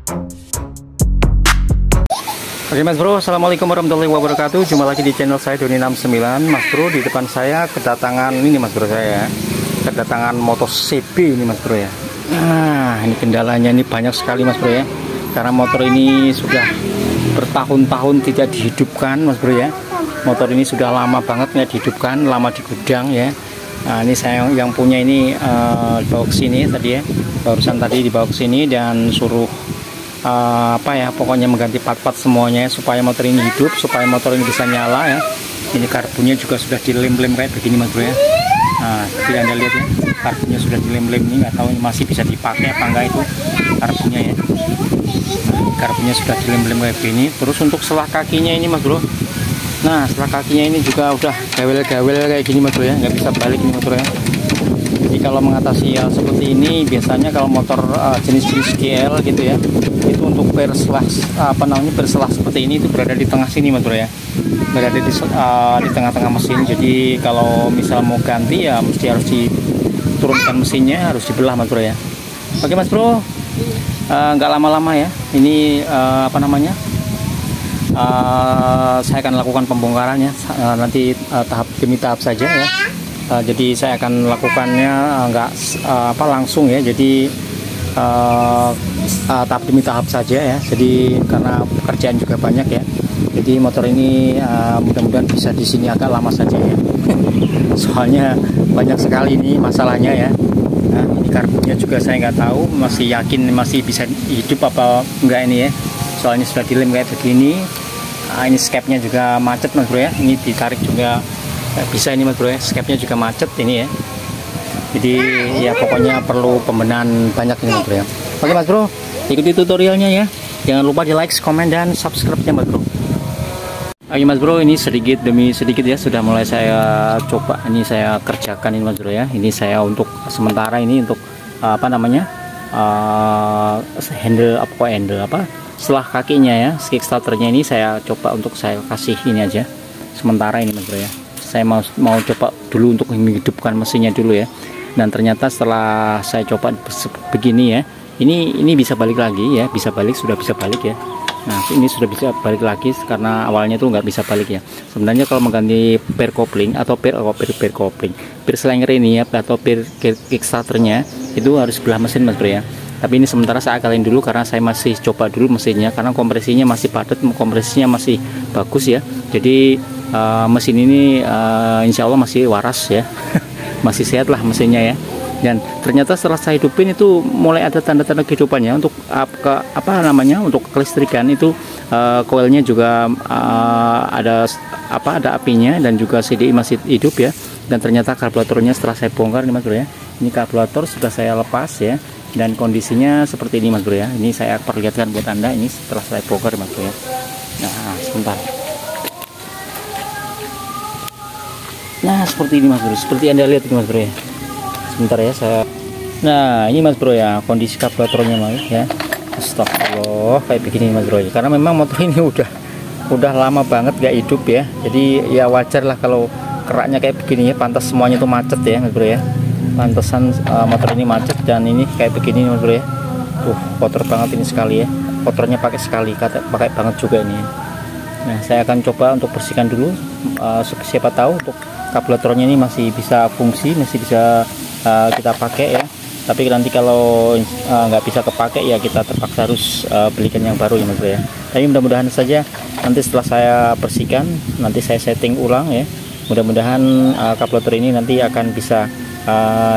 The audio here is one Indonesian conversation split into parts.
Oke Mas Bro, Assalamualaikum warahmatullahi wabarakatuh. Jumpa lagi di channel saya Doni69. Mas Bro, di depan saya kedatangan ini Mas Bro saya, kedatangan motor CB ini Mas Bro ya. Nah, ini kendalanya ini banyak sekali Mas Bro ya. Karena motor ini sudah bertahun-tahun tidak dihidupkan Mas Bro ya. Motor ini sudah lama banget nggak dihidupkan, lama di gudang ya. Nah, ini saya yang punya ini dibawa ke sini tadi ya. Barusan tadi dibawa ke sini dan suruh pokoknya mengganti part-part semuanya supaya motor ini hidup, supaya motor ini bisa nyala ya. Ini karbonnya juga sudah dilem-lem kayak begini Mas Bro ya. Nah, seperti Anda lihat ya, karbonnya sudah dilem-lem, ini nggak tahu masih bisa dipakai apa enggak itu karbonnya ya. Nah, karbonnya sudah dilem-lem kayak begini. Terus untuk selah kakinya ini Mas Bro, nah selah kakinya ini juga udah gawel-gawel kayak gini Mas Bro ya, nggak bisa balik ini Mas Bro ya. Jadi kalau mengatasi hal seperti ini, biasanya kalau motor jenis-jenis GL gitu ya, itu untuk berselah berselah seperti ini itu berada di tengah sini Mas Bro ya, berada di tengah-tengah mesin. Jadi kalau misal mau ganti ya mesti harus diturunkan mesinnya, harus dibelah Mas Bro ya. Oke Mas Bro, nggak lama-lama ya, ini saya akan lakukan pembongkarannya nanti tahap demi tahap saja ya. Jadi saya akan lakukannya langsung ya, jadi tahap demi tahap saja ya. Jadi karena pekerjaan juga banyak ya, jadi motor ini mudah-mudahan bisa di sini agak lama saja ya. Soalnya banyak sekali ini masalahnya ya. Nah, ini karbonnya juga saya nggak tahu, masih yakin masih bisa hidup apa enggak ini ya. Soalnya sudah dilem kayak begini. Nah, ini skepnya juga macet Mas Bro ya. Ini ditarik juga nggak bisa ini Mas Bro ya, skepnya juga macet ini ya. Jadi ya pokoknya perlu pembenahan banyak ini Mas Bro ya. Oke Mas Bro, ikuti tutorialnya ya. Jangan lupa di like, komen, dan subscribe-nya Mas Bro. Oke Mas Bro, ini sedikit demi sedikit ya sudah mulai saya coba. Ini saya kerjakan ini Mas Bro ya. Ini saya untuk sementara ini untuk setelah kakinya ya, kickstarternya ini saya coba untuk saya kasih ini aja sementara ini Mas Bro ya. Saya mau coba dulu untuk menghidupkan mesinnya dulu ya. Dan ternyata setelah saya coba begini ya, ini bisa balik lagi ya, sudah bisa balik ya. Nah, ini sudah bisa balik lagi karena awalnya tuh nggak bisa balik ya. Sebenarnya kalau mengganti pair kopling atau pair slinger ini ya, atau pair kickstarternya itu harus belah mesin Mas Bro ya. Tapi ini sementara saya akalin dulu karena saya masih coba dulu mesinnya, karena kompresinya masih padat, kompresinya masih bagus ya. Jadi mesin ini insya Allah masih waras ya. Masih sehat lah mesinnya ya. Dan ternyata setelah saya hidupin itu mulai ada tanda-tanda kehidupannya. Untuk untuk kelistrikan itu koilnya juga ada apinya, dan juga CDI masih hidup ya. Dan ternyata karburatornya setelah saya bongkar nih Mas Bro ya, ini karburator sudah saya lepas ya, dan kondisinya seperti ini Mas Bro ya. Ini saya perlihatkan buat Anda, ini setelah saya bongkar Mas Bro ya. Nah, sebentar. Nah, seperti ini Mas Bro, seperti Anda lihat ini Mas Bro ya. Sebentar ya saya. Nah, ini Mas Bro ya, kondisi karburatornya Mas ya. Astagfirullah, kayak begini Mas Bro ya. Karena memang motor ini udah lama banget gak hidup ya. Jadi ya wajar lah kalau keraknya kayak begini ya, pantas semuanya tuh macet ya Mas Bro ya. Pantesan motor ini macet, dan ini kayak begini Mas Bro ya. Kotor banget ini sekali ya. Kotornya pakai sekali, pakai banget juga ini. Nah, saya akan coba untuk bersihkan dulu. Siapa tahu untuk karburatornya ini masih bisa fungsi, masih bisa kita pakai ya. Tapi nanti kalau nggak bisa kepakai ya kita terpaksa harus belikan yang baru ya Mas Bro ya. Tapi mudah-mudahan saja nanti setelah saya bersihkan, nanti saya setting ulang ya. Mudah-mudahan karburator ini nanti akan bisa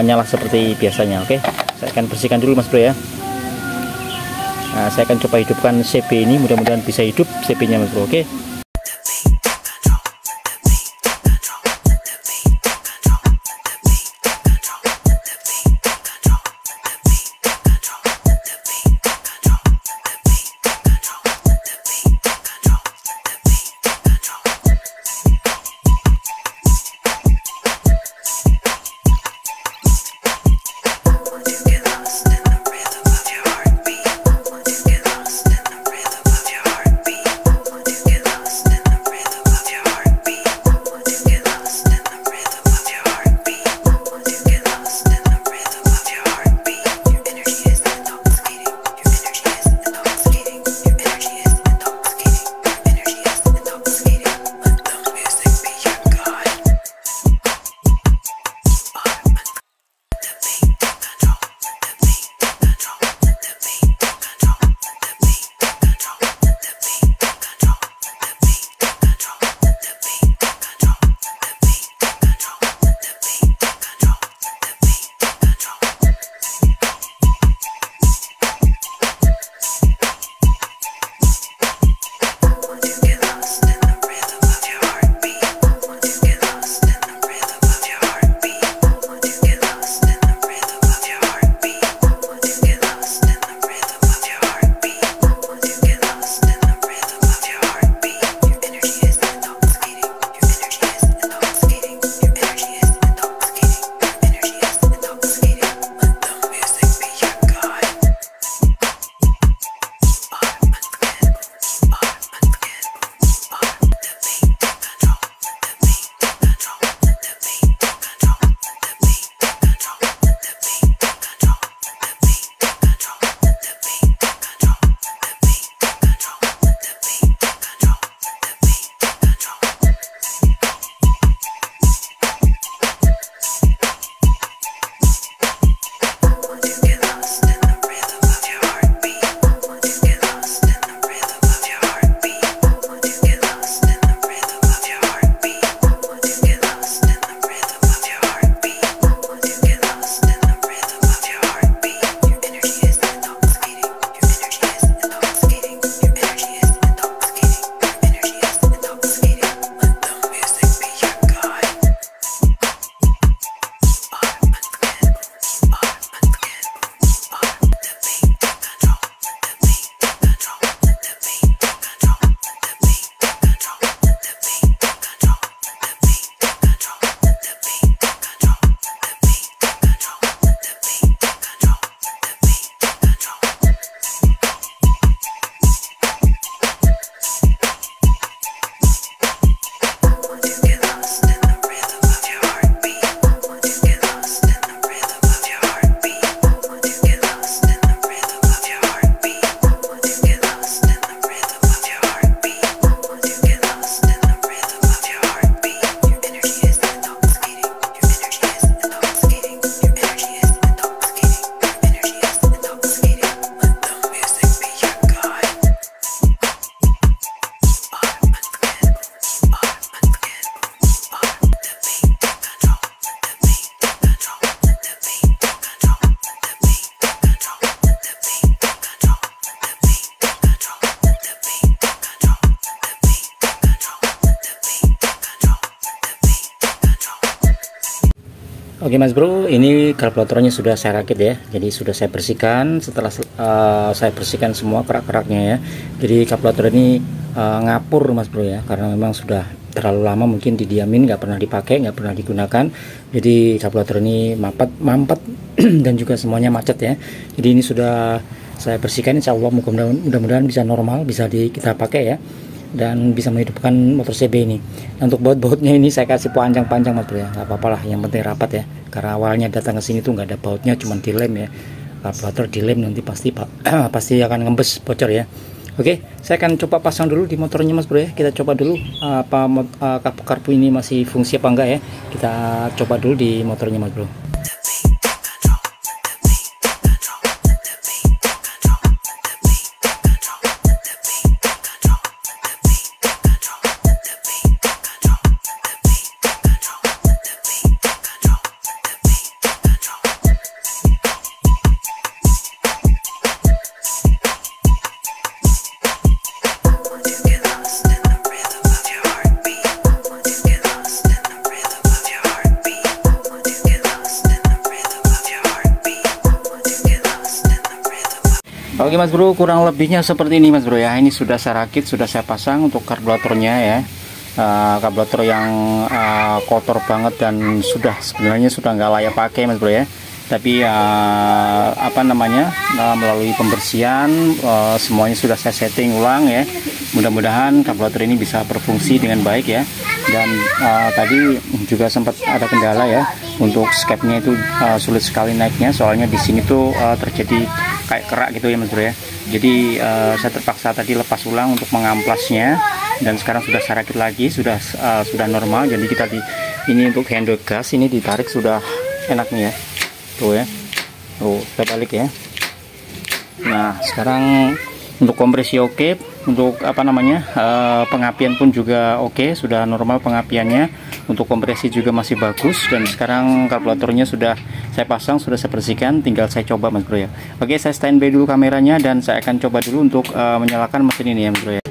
nyala seperti biasanya. Oke, saya akan bersihkan dulu Mas Bro ya. Nah, saya akan coba hidupkan CB ini, mudah-mudahan bisa hidup CB-nya Mas Bro. Oke. Oke Mas Bro, ini karburatornya sudah saya rakit ya. Jadi sudah saya bersihkan. Setelah saya bersihkan semua kerak-keraknya ya. Jadi karburator ini ngapur Mas Bro ya, karena memang sudah terlalu lama mungkin didiamin, nggak pernah dipakai, nggak pernah digunakan. Jadi karburator ini mampet dan juga semuanya macet ya. Jadi ini sudah saya bersihkan, insya Allah mudah-mudahan bisa normal, bisa kita pakai ya, dan bisa menghidupkan motor CB ini. Nah, untuk baut-bautnya ini saya kasih panjang-panjang Mas Bro ya, nggak apa-apa lah, yang penting rapat ya, karena awalnya datang ke sini tuh nggak ada bautnya, cuma dilem ya. Karburator dilem nanti pasti pasti akan ngembes, bocor ya. Oke, saya akan coba pasang dulu di motornya Mas Bro ya. Kita coba dulu apa karbu ini masih fungsi apa enggak ya. Kita coba dulu di motornya Mas Bro. Oke Mas Bro, kurang lebihnya seperti ini Mas Bro ya. Ini sudah saya rakit, sudah saya pasang untuk karburatornya ya. Karburator yang kotor banget dan sebenarnya sudah nggak layak pakai Mas Bro ya. Tapi melalui pembersihan semuanya sudah saya setting ulang ya. Mudah-mudahan karburator ini bisa berfungsi dengan baik ya. Dan tadi juga sempat ada kendala ya, untuk skepnya itu sulit sekali naiknya, soalnya di sini tuh terjadi kayak kerak gitu ya Mas Bro ya. Jadi saya terpaksa tadi lepas ulang untuk mengamplasnya, dan sekarang sudah saya rakit lagi, sudah normal. Jadi kita ini untuk handle gas ini ditarik sudah enak nih ya, tuh ya, tuh terbalik ya. Nah sekarang untuk kompresi oke, untuk pengapian pun juga oke, sudah normal pengapiannya. Untuk kompresi juga masih bagus, dan sekarang karburatornya sudah saya pasang, sudah saya bersihkan, tinggal saya coba Mas Bro ya. Oke, saya standby dulu kameranya dan saya akan coba dulu untuk menyalakan mesin ini ya Mas Bro ya.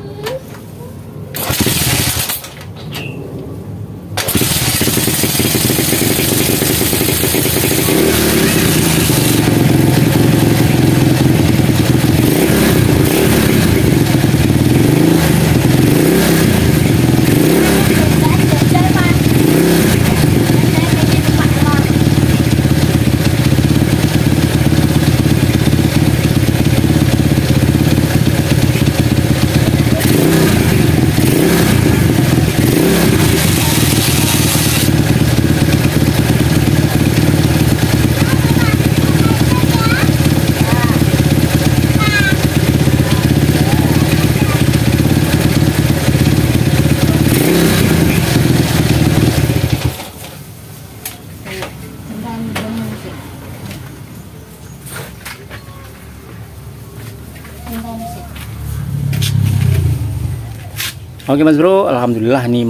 Oke Mas Bro, alhamdulillah ini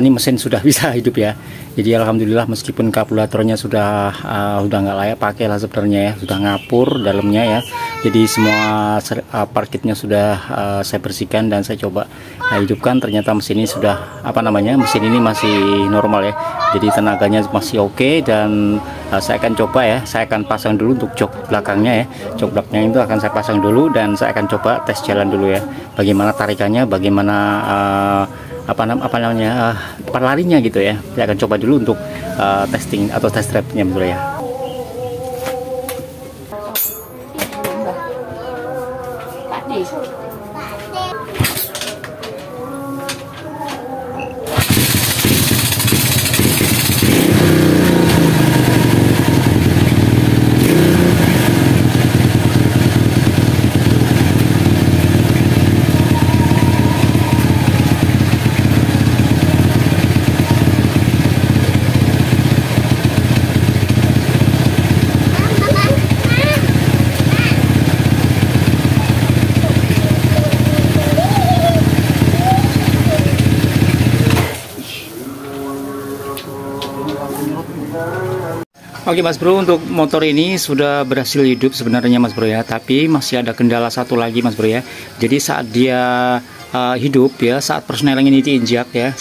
mesin sudah bisa hidup ya. Jadi alhamdulillah, meskipun karburatornya sudah nggak layak pakai lah sebenarnya ya, sudah ngapur dalamnya ya. Jadi semua part-kitnya sudah saya bersihkan dan saya coba hidupkan. Ternyata mesin ini sudah mesin ini masih normal ya. Jadi tenaganya masih oke, dan saya akan coba ya, saya akan pasang dulu untuk jok belakangnya ya. Jok belakangnya itu akan saya pasang dulu, dan saya akan coba tes jalan dulu ya. Bagaimana tarikannya, bagaimana larinya gitu ya. Saya akan coba dulu untuk testing atau test drive-nya Bro ya. Oke Mas Bro, untuk motor ini sudah berhasil hidup sebenarnya Mas Bro ya, tapi masih ada kendala satu lagi Mas Bro ya. Jadi saat dia hidup ya, saat persneling ini diinjak ya,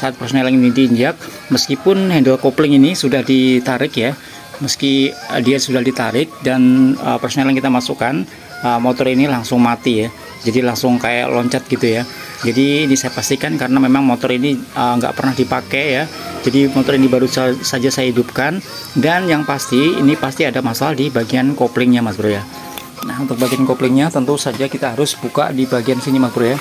meskipun handle kopling ini sudah ditarik ya, meski dia sudah ditarik dan persneling kita masukkan, motor ini langsung mati ya. Jadi langsung kayak loncat gitu ya. Jadi ini saya pastikan karena memang motor ini nggak pernah dipakai ya. Jadi motor ini baru saja saya hidupkan, dan yang pasti ini pasti ada masalah di bagian koplingnya Mas Bro ya. Nah, untuk bagian koplingnya tentu saja kita harus buka di bagian sini Mas Bro ya.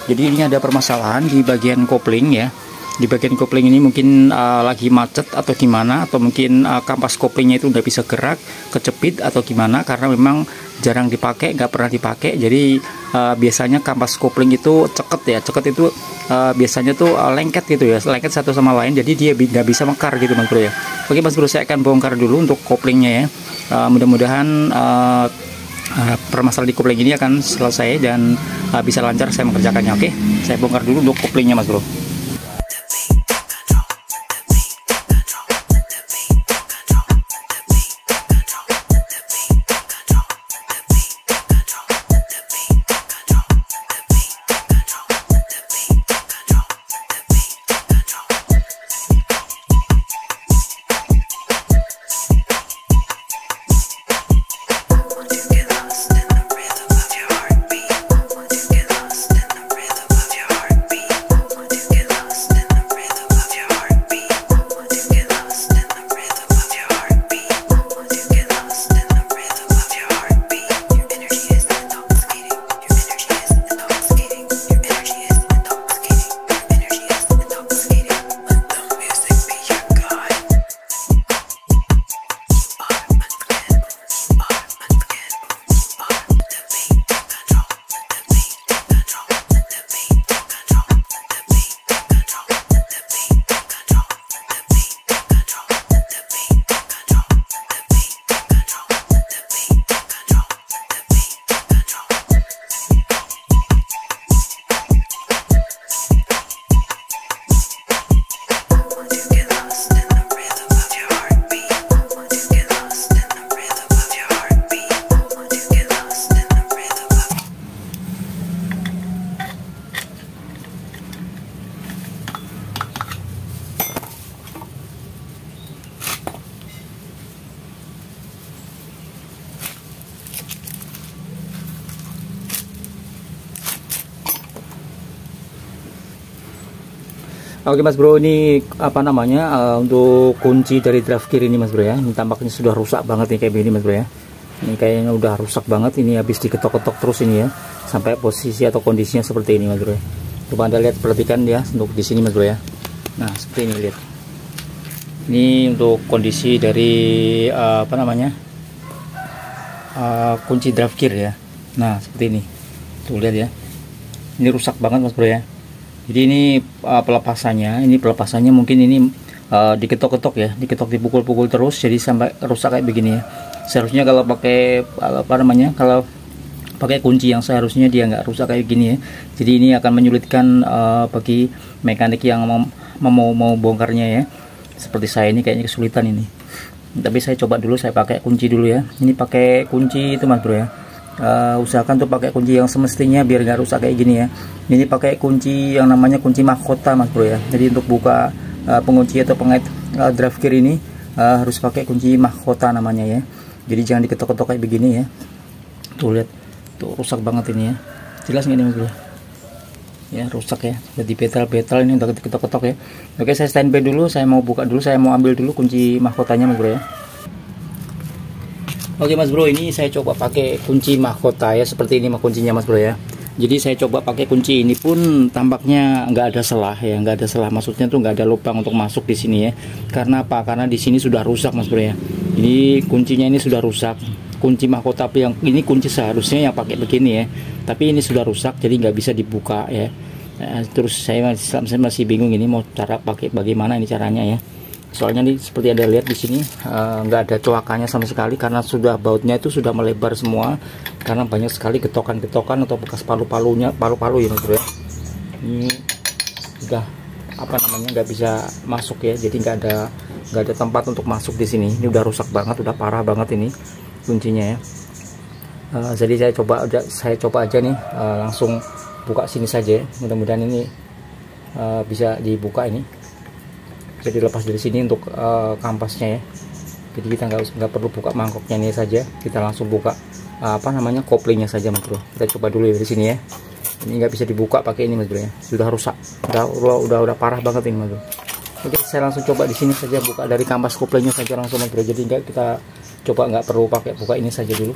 Jadi ini ada permasalahan di bagian kopling ya. Di bagian kopling ini mungkin lagi macet atau gimana, atau mungkin kampas koplingnya itu udah bisa gerak, kecepit atau gimana, karena memang jarang dipakai, nggak pernah dipakai. Jadi biasanya kampas kopling itu ceket ya, ceket itu biasanya tuh lengket gitu ya, lengket satu sama lain, jadi dia nggak bisa mekar gitu Mas Bro ya. Oke Mas Bro, saya akan bongkar dulu untuk koplingnya ya. Mudah-mudahan permasalahan di kopling ini akan selesai dan bisa lancar saya mengerjakannya. Oke, saya bongkar dulu untuk koplingnya Mas Bro. Oke Mas Bro, ini apa namanya untuk kunci dari drive gear ini Mas Bro ya. Ini tampaknya sudah rusak banget nih kayak begini Mas Bro ya. Ini kayaknya udah rusak banget, ini habis diketok-ketok terus ini ya, sampai posisi atau kondisinya seperti ini Mas Bro ya. Coba Anda lihat, perhatikan ya untuk di sini Mas Bro ya. Nah, seperti ini, lihat. Ini untuk kondisi dari apa namanya? Kunci drive gear ya. Nah, seperti ini. Tuh lihat ya. Ini rusak banget Mas Bro ya. Jadi ini pelepasannya mungkin ini diketok-ketok ya, diketok, dipukul-pukul terus, jadi sampai rusak kayak begini ya. Seharusnya kalau pakai apa namanya, kalau pakai kunci yang seharusnya dia nggak rusak kayak gini ya. Jadi ini akan menyulitkan bagi mekanik yang mau bongkarnya ya. Seperti saya ini kayaknya kesulitan ini. Tapi saya coba dulu, saya pakai kunci dulu ya. Ini pakai kunci itu Mas Bro ya. Usahakan tuh pakai kunci yang semestinya biar nggak rusak kayak gini ya. Ini pakai kunci yang namanya kunci mahkota Mas Bro ya. Jadi untuk buka pengunci atau pengait drive gear ini harus pakai kunci mahkota namanya ya. Jadi jangan diketok-ketok kayak begini ya. Tuh lihat, tuh rusak banget ini ya. Jelas nggak nih Mas Bro? Ya rusak ya, udah di betal-betal ini, udah diketok-ketok ya. Oke, saya standby dulu, saya mau buka dulu, saya mau ambil dulu kunci mahkotanya Mas Bro ya. Oke Mas Bro, ini saya coba pakai kunci mahkota ya, seperti ini kuncinya Mas Bro ya. Jadi saya coba pakai kunci ini pun tampaknya nggak ada selah ya, nggak ada selah, maksudnya tuh nggak ada lubang untuk masuk di sini ya. Karena apa? Karena di sini sudah rusak Mas Bro ya. Ini kuncinya ini sudah rusak. Kunci mahkota yang ini kunci seharusnya yang pakai begini ya, tapi ini sudah rusak, jadi nggak bisa dibuka ya. Terus saya masih bingung ini mau cara pakai bagaimana ini caranya ya. Soalnya nih seperti Anda lihat di sini nggak ada coakannya sama sekali, karena sudah bautnya itu sudah melebar semua, karena banyak sekali getokan-getokan atau bekas palu-palu ya Mas Bro ya. Ini udah apa namanya, nggak bisa masuk ya, jadi nggak ada tempat untuk masuk di sini. Ini udah rusak banget, udah parah banget ini kuncinya ya. Jadi saya coba aja nih langsung buka sini saja ya. Mudah-mudahan ini bisa dibuka ini. Jadi lepas dari sini untuk kampasnya ya. Jadi kita nggak perlu buka mangkoknya ini saja, kita langsung buka koplingnya saja Mas Bro. Kita coba dulu ya di sini ya. Ini nggak bisa dibuka pakai ini Mas Bro ya, sudah rusak, udah parah banget ini Mas Bro. Oke, saya langsung coba di sini saja, buka dari kampas koplingnya saja langsung Mas Bro. Jadi kita coba nggak perlu pakai buka ini saja dulu.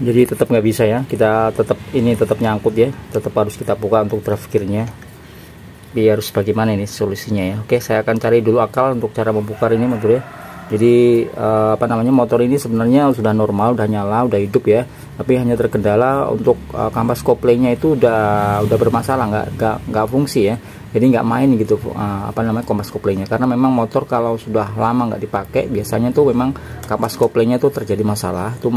Jadi tetap nggak bisa ya, kita tetap nyangkut ya, tetap harus kita buka untuk drive gearnya. Biar harus bagaimana ini solusinya ya. Oke, saya akan cari dulu akal untuk cara membuka ini Mas Bro ya. Jadi motor ini sebenarnya sudah normal, udah nyala, udah hidup ya, tapi hanya terkendala untuk kampas koplingnya itu udah bermasalah, nggak fungsi ya. Jadi nggak main gitu kampas koplingnya, karena memang motor kalau sudah lama nggak dipakai biasanya tuh memang kampas koplingnya tuh terjadi masalah tuh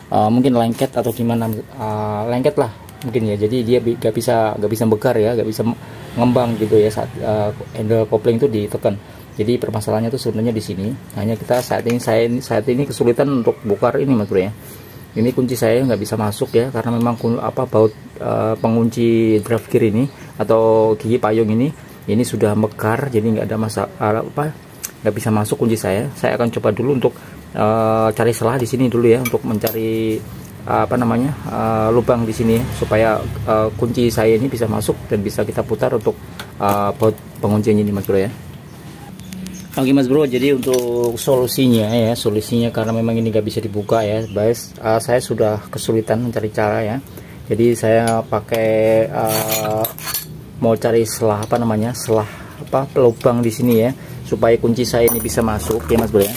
mungkin lengket atau gimana, lengket lah mungkin ya. Jadi dia nggak bisa bekar ya, nggak bisa ngembang gitu ya saat handle kopling itu ditekan. Jadi permasalahannya tuh sebenarnya di sini. Hanya kita saat ini kesulitan untuk bongkar ini Mas Bro ya. Ini kunci saya nggak bisa masuk ya, karena memang baut pengunci drive gear ini atau gigi payung ini sudah mekar, jadi nggak ada masalah nggak bisa masuk kunci saya. Saya akan coba dulu untuk cari celah di sini dulu ya, untuk mencari lubang di sini supaya kunci saya ini bisa masuk dan bisa kita putar untuk baut penguncinya ini Mas Bro ya. Oke Mas Bro, jadi untuk solusinya karena memang ini nggak bisa dibuka ya guys, saya sudah kesulitan mencari cara ya. Jadi saya pakai mau cari lubang di sini ya, supaya kunci saya ini bisa masuk ya Mas Bro ya.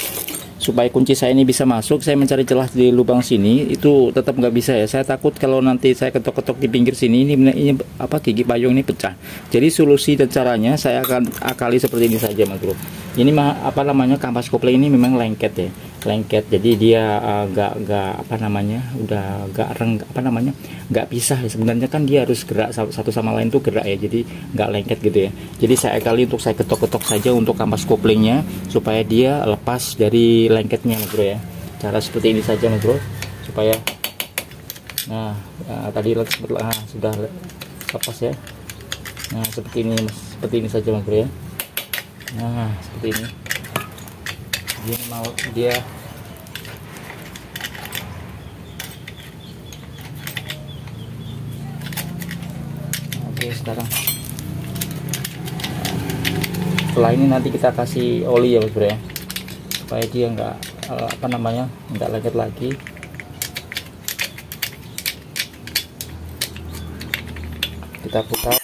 Supaya kunci saya ini bisa masuk, saya mencari celah di lubang sini itu tetap nggak bisa ya. Saya takut kalau nanti saya ketok-ketok di pinggir sini ini gigi payung ini pecah. Jadi solusi dan caranya saya akan akali seperti ini saja Mas Bro. Ini kampas kopling ini memang lengket ya, lengket. Jadi dia nggak pisah ya. Sebenarnya kan dia harus gerak satu sama lain tuh gerak ya, jadi nggak lengket gitu ya. Jadi saya akali untuk saya ketok-ketok saja untuk kampas koplingnya supaya dia lepas dari lengketnya Mas Bro ya. Cara seperti ini saja Mas Bro, supaya tadi sudah lepas ya. Nah seperti ini saja Mas Bro ya. Nah seperti ini dia oke. Sekarang setelah ini nanti kita kasih oli ya Mas Bro ya, supaya dia nggak lengket lagi. Kita putar.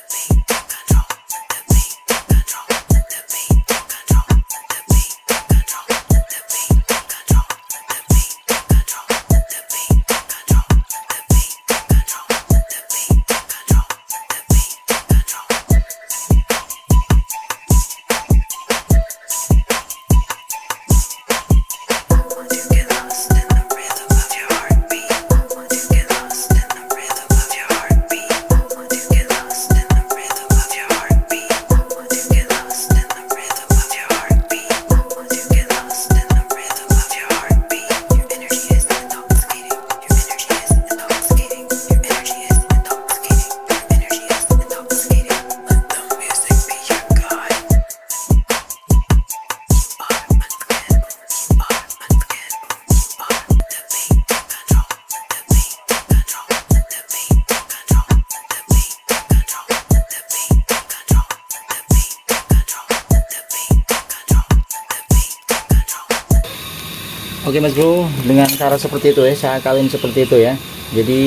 Oke Mas Bro, dengan cara seperti itu ya, saya akalin seperti itu ya. Jadi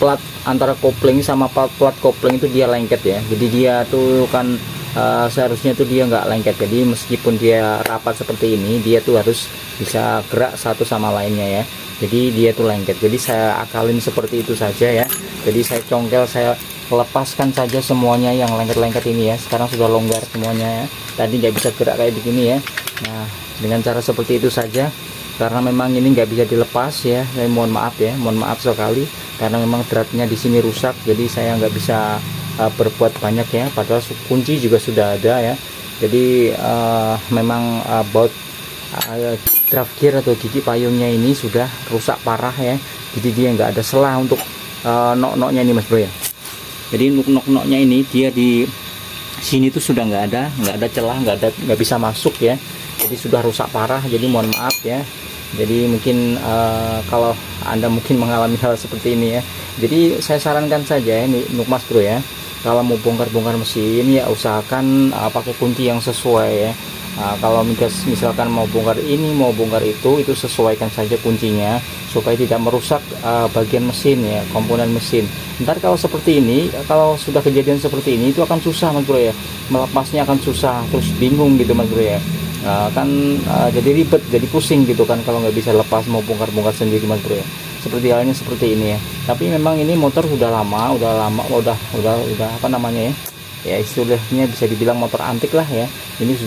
plat antara kopling sama plat kopling itu dia lengket ya. Jadi dia tuh kan seharusnya tuh dia nggak lengket. Jadi meskipun dia rapat seperti ini, dia tuh harus bisa gerak satu sama lainnya ya. Jadi dia tuh lengket. Jadi saya akalin seperti itu saja ya. Jadi saya congkel, saya lepaskan saja semuanya yang lengket-lengket ini ya. Sekarang sudah longgar semuanya ya. Tadi nggak bisa gerak kayak begini ya. Nah dengan cara seperti itu saja karena memang ini nggak bisa dilepas ya. Saya mohon maaf ya, mohon maaf sekali karena memang dratnya di sini rusak, jadi saya nggak bisa berbuat banyak ya. Padahal kunci juga sudah ada ya. Jadi memang baut draft gear atau gigi payungnya ini sudah rusak parah ya. Jadi dia nggak ada selah untuk nok-noknya ini Mas Bro ya. Jadi nok-noknya ini dia di sini tuh sudah nggak ada celah, nggak bisa masuk ya. Jadi sudah rusak parah. Jadi mohon maaf ya. Jadi mungkin kalau Anda mungkin mengalami hal seperti ini ya. Jadi saya sarankan saja ini untuk Mas Bro ya. Kalau mau bongkar-bongkar mesin ya usahakan pakai kunci yang sesuai ya. Kalau misalkan mau bongkar ini mau bongkar itu sesuaikan saja kuncinya supaya tidak merusak bagian mesin ya, komponen mesin. Ntar kalau seperti ini, kalau sudah kejadian seperti ini itu akan susah Mas Bro ya, melepasnya akan susah, terus bingung gitu Mas Bro ya. Jadi ribet, jadi pusing gitu kan kalau nggak bisa lepas, mau bongkar-bongkar sendiri Mas Bro ya. Seperti halnya seperti ini ya. Tapi memang ini motor udah apa namanya ya? Ya istilahnya bisa dibilang motor antik lah ya. Ini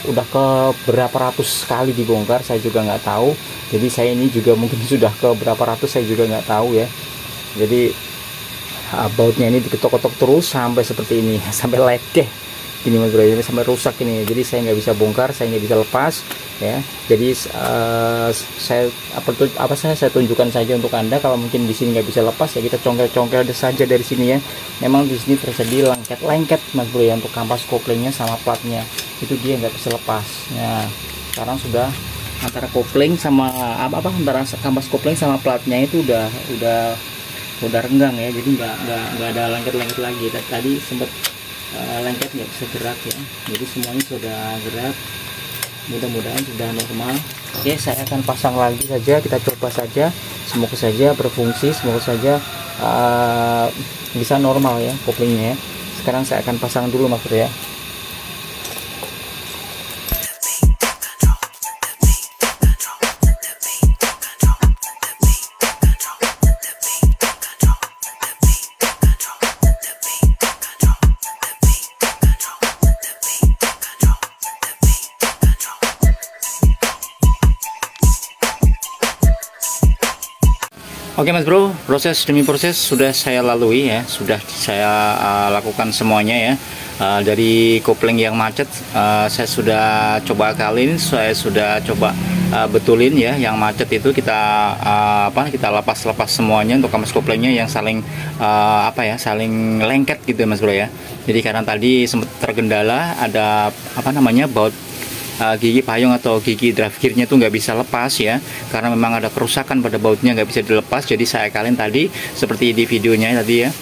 udah ke berapa ratus kali dibongkar, saya juga nggak tahu. Jadi saya ini juga mungkin sudah ke berapa ratus, saya juga nggak tahu ya. Jadi bautnya ini diketok-ketok terus sampai seperti ini, sampai lekeh ini Mas Bro, sampai rusak ini. Jadi saya nggak bisa bongkar, saya nggak bisa lepas ya. Jadi saya tunjukkan saja untuk Anda. Kalau mungkin di sini nggak bisa lepas ya kita congkel-congkel saja dari sini ya. Memang di sini tersedia lengket Mas Bro ya untuk kampas koplingnya sama platnya, itu dia nggak bisa lepas. Nah sekarang sudah antara kopling sama antara kampas kopling sama platnya itu udah renggang ya. Jadi nggak ada lengket-lengket lagi. Tadi sempat lengket nggak bisa gerak ya. Jadi semuanya sudah gerak, mudah-mudahan sudah normal. Oke, saya akan pasang lagi saja, kita coba saja, semoga saja berfungsi, semoga saja bisa normal ya koplingnya ya. Sekarang saya akan pasang dulu Mas Bro ya. Oke Mas Bro, proses demi proses sudah saya lalui ya, sudah saya lakukan semuanya ya. Dari kopling yang macet saya sudah coba kali ini, saya sudah coba betulin ya. Yang macet itu kita kita lepas semuanya untuk kampas koplingnya yang saling saling lengket gitu ya Mas Bro ya. Jadi karena tadi sempat terkendala ada baut gigi payung atau gigi drive gearnya tuh nggak bisa lepas ya, karena memang ada kerusakan pada bautnya, nggak bisa dilepas. Jadi saya kalian tadi seperti di videonya tadi ya,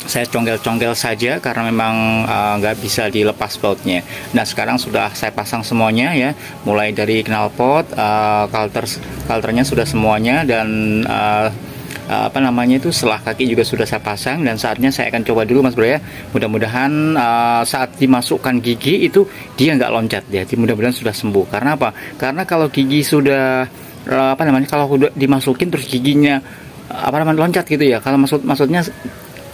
saya congkel-congkel saja karena memang nggak bisa dilepas bautnya. Nah sekarang sudah saya pasang semuanya ya, mulai dari knalpot, kalternya sudah semuanya, dan selah kaki juga sudah saya pasang, dan saatnya saya akan coba dulu Mas Bro ya. Mudah-mudahan saat dimasukkan gigi itu dia nggak loncat ya. Mudah-mudahan sudah sembuh. Karena apa? Karena kalau gigi sudah kalau udah dimasukin terus giginya loncat gitu ya. Kalau maksudnya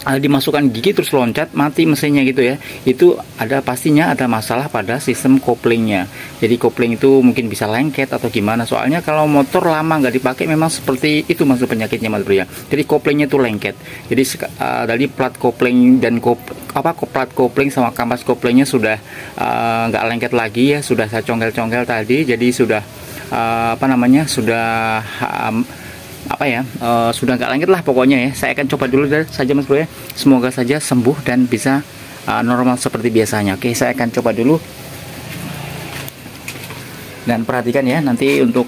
dimasukkan gigi terus loncat, mati mesinnya gitu ya. Itu pastinya ada masalah pada sistem koplingnya. Jadi kopling itu mungkin bisa lengket atau gimana. Soalnya kalau motor lama nggak dipakai memang seperti itu maksud penyakitnya Mas Bro ya. Jadi koplingnya itu lengket. Jadi dari plat kopling dan plat kopling sama kampas koplingnya sudah nggak lengket lagi ya. Sudah saya congkel-congkel tadi. Jadi sudah sudah nggak lengket lah pokoknya ya. Saya akan coba dulu saja Mas Bro ya, semoga saja sembuh dan bisa normal seperti biasanya. Oke, saya akan coba dulu, dan perhatikan ya nanti untuk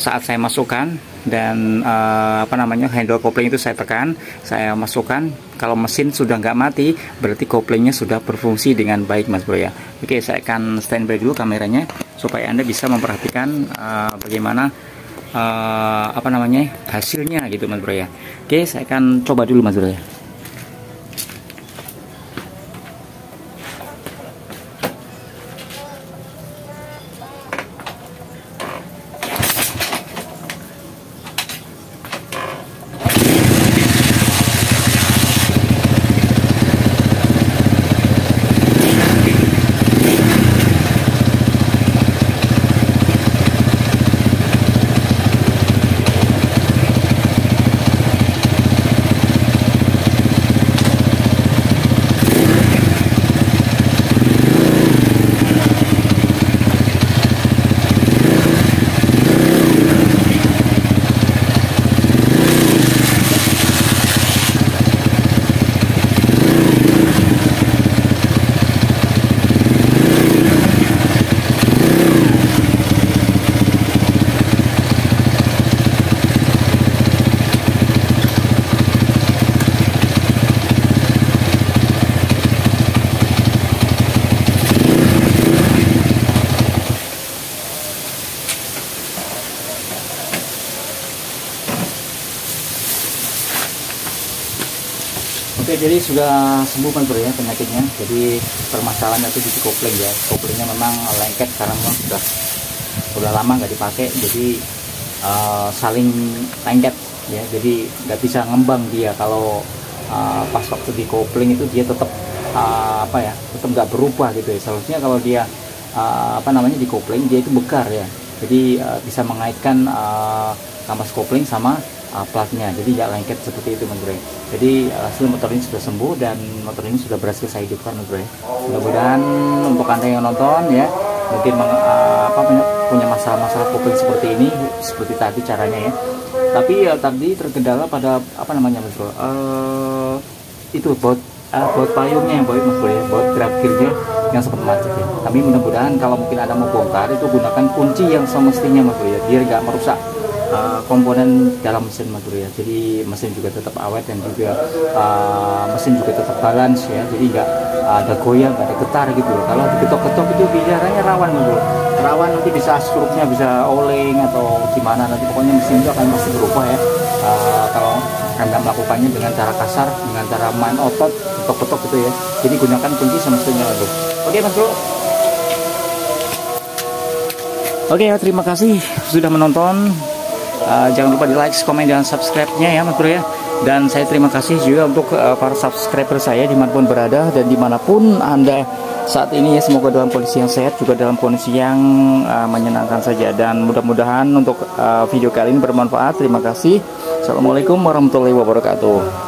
saat saya masukkan dan handle kopling itu saya tekan, saya masukkan. Kalau mesin sudah nggak mati berarti koplingnya sudah berfungsi dengan baik Mas Bro ya. Oke, saya akan standby dulu kameranya supaya Anda bisa memperhatikan bagaimana hasilnya gitu Mas Bro ya. Oke, saya akan coba dulu Mas Bro ya. Oke, jadi sudah sembuh mas bro ya penyakitnya. Jadi permasalahannya itu di kopling ya. Koplingnya memang lengket sekarang memang sudah lama nggak dipakai, jadi saling lengket ya. Jadi nggak bisa ngembang dia kalau pas waktu di kopling itu dia tetap apa ya, tetap nggak berubah gitu ya. Seharusnya kalau dia apa namanya di kopling dia itu bekar ya. Jadi bisa mengaitkan kampas kopling sama platnya, jadi nggak lengket seperti itu mas bro. Jadi hasil motor ini sudah sembuh dan motor ini sudah berhasil saya hidupkan mas bro. Mudah-mudahan untuk anda yang nonton ya, mungkin punya masalah-masalah kopling seperti ini, seperti tadi caranya ya. Tapi tadi terkendala pada apa namanya mas bro, itu baut payungnya yang mas bro ya, baut grab gearnya yang sempat macet ya. Tapi mudah-mudahan kalau mungkin ada mau bongkar itu gunakan kunci yang semestinya mas bro ya, biar nggak merusak komponen dalam mesin mas bro ya. Jadi mesin juga tetap awet dan juga mesin juga tetap balance ya, jadi nggak ada goyang, nggak ada getar gitu ya. Kalau diketok-ketok itu biasanya rawan mas bro, rawan nanti bisa struknya bisa oleng atau gimana, nanti pokoknya mesin itu akan pasti berubah ya kalau anda melakukannya dengan cara kasar, dengan cara main otot, ketok-ketok gitu ya. Jadi gunakan kunci semestinya mas bro. Oke mas bro. Oke ya, terima kasih sudah menonton. Jangan lupa di like, komen, dan subscribe-nya ya mas bro ya. Dan saya terima kasih juga untuk para subscriber saya dimanapun berada dan dimanapun anda saat ini ya. Semoga dalam kondisi yang sehat, juga dalam kondisi yang menyenangkan saja. Dan mudah-mudahan untuk video kali ini bermanfaat. Terima kasih. Assalamualaikum warahmatullahi wabarakatuh.